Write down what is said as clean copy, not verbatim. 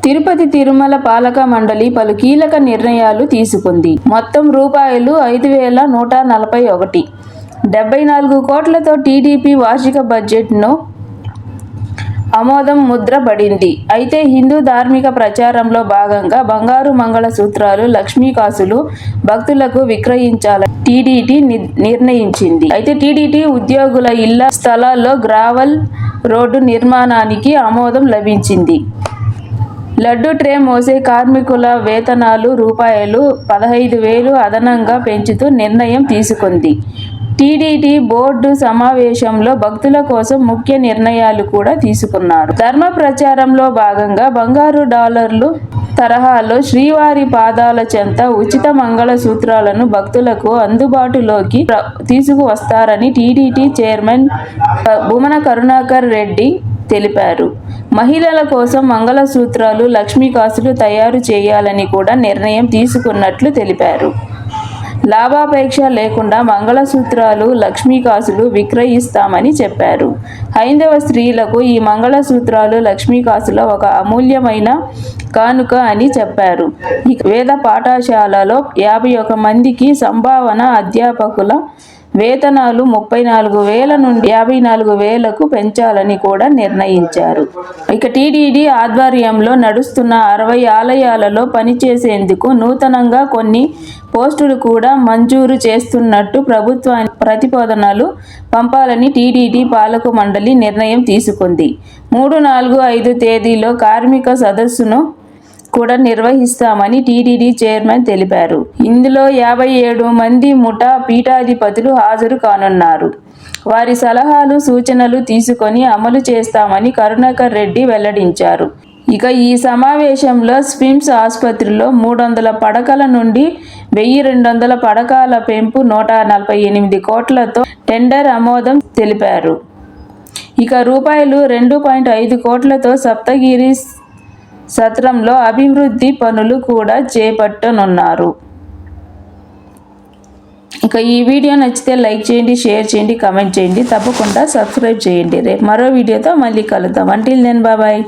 తిరుపతి తిరుమల పాలక మండలి పలు కీలక నిర్ణయాలు తీసుకుంది. మొత్తం రూపాయలు 5,141 74 కోట్లతో టీడీపీ వార్షిక బడ్జెట్ను ఆమోదం ముద్ర పడింది. అయితే హిందూ ధార్మిక ప్రచారంలో భాగంగా బంగారు మంగళసూత్రాలు, లక్ష్మీ కాసులు భక్తులకు విక్రయించాలని టీటీడీ నిర్ణయించింది. అయితే టీటీడీ ఉద్యోగుల ఇళ్ల స్థలాల్లో గ్రావెల్ రోడ్డు నిర్మాణానికి ఆమోదం లభించింది. లడ్డూ ట్రే మోసే కార్మికుల వేతనాలు రూపాయలు 15,000 అదనంగా పెంచుతూ నిర్ణయం తీసుకుంది. టీటీడీ బోర్డు సమావేశంలో భక్తుల కోసం ముఖ్య నిర్ణయాలు కూడా తీసుకున్నారు. ధర్మ ప్రచారంలో భాగంగా బంగారు డాలర్లు తరహాలో శ్రీవారి పాదాల చెంత ఉచిత మంగళ సూత్రాలను భక్తులకు అందుబాటులోకి తీసుకువస్తారని టీటీడీ చైర్మన్ భూమన కరుణాకర్ రెడ్డి తెలిపారు. మహిళల కోసం మంగళసూత్రాలు, లక్ష్మీ కాసులు తయారు చేయాలని కూడా నిర్ణయం తీసుకున్నట్లు తెలిపారు. లాభాపేక్ష లేకుండా మంగళసూత్రాలు, లక్ష్మీ కాసులు విక్రయిస్తామని చెప్పారు. హైందవ స్త్రీలకు ఈ మంగళసూత్రాలు, లక్ష్మీ కాసులు ఒక అమూల్యమైన కానుక అని చెప్పారు. వేద పాఠశాలలో 51 మందికి సంభావన అధ్యాపకుల వేతనాలు 34,000 నుండి 54,000కు పెంచాలని కూడా నిర్ణయించారు. ఇక టీటీడీ ఆధ్వర్యంలో నడుస్తున్న 60 ఆలయాలలో పనిచేసేందుకు నూతనంగా కొన్ని పోస్టులు కూడా మంజూరు చేస్తున్నట్టు ప్రభుత్వానికి ప్రతిపాదనలు పంపాలని టీటీడీ పాలక మండలి నిర్ణయం తీసుకుంది. 3, 4, 5 తేదీల్లో కార్మిక సదస్సును కూడా నిర్వహిస్తామని టీటీడీ చైర్మన్ తెలిపారు. ఇందులో 57 మంది ముఠా పీఠాధిపతులు హాజరు కానున్నారు. వారి సలహాలు, సూచనలు తీసుకొని అమలు చేస్తామని కరుణాకర్ రెడ్డి వెల్లడించారు. ఇక ఈ సమావేశంలో స్విమ్స్ ఆసుపత్రిలో 300 పడకల నుండి 1,200 పడకల పెంపు 148 కోట్లతో టెండర్ ఆమోదం తెలిపారు. ఇక రూపాయలు 2.5 కోట్లతో సప్తగిరి సత్రంలో అభివృద్ధి పనులు కూడా చేపట్టనున్నారు. ఇక ఈ వీడియో నచ్చితే లైక్ చేయండి, షేర్ చేయండి, కామెంట్ చేయండి, తప్పకుండా సబ్స్క్రైబ్ చేయండి. రేపు మరో వీడియోతో మళ్ళీ కలుద్దాం. Until then bye.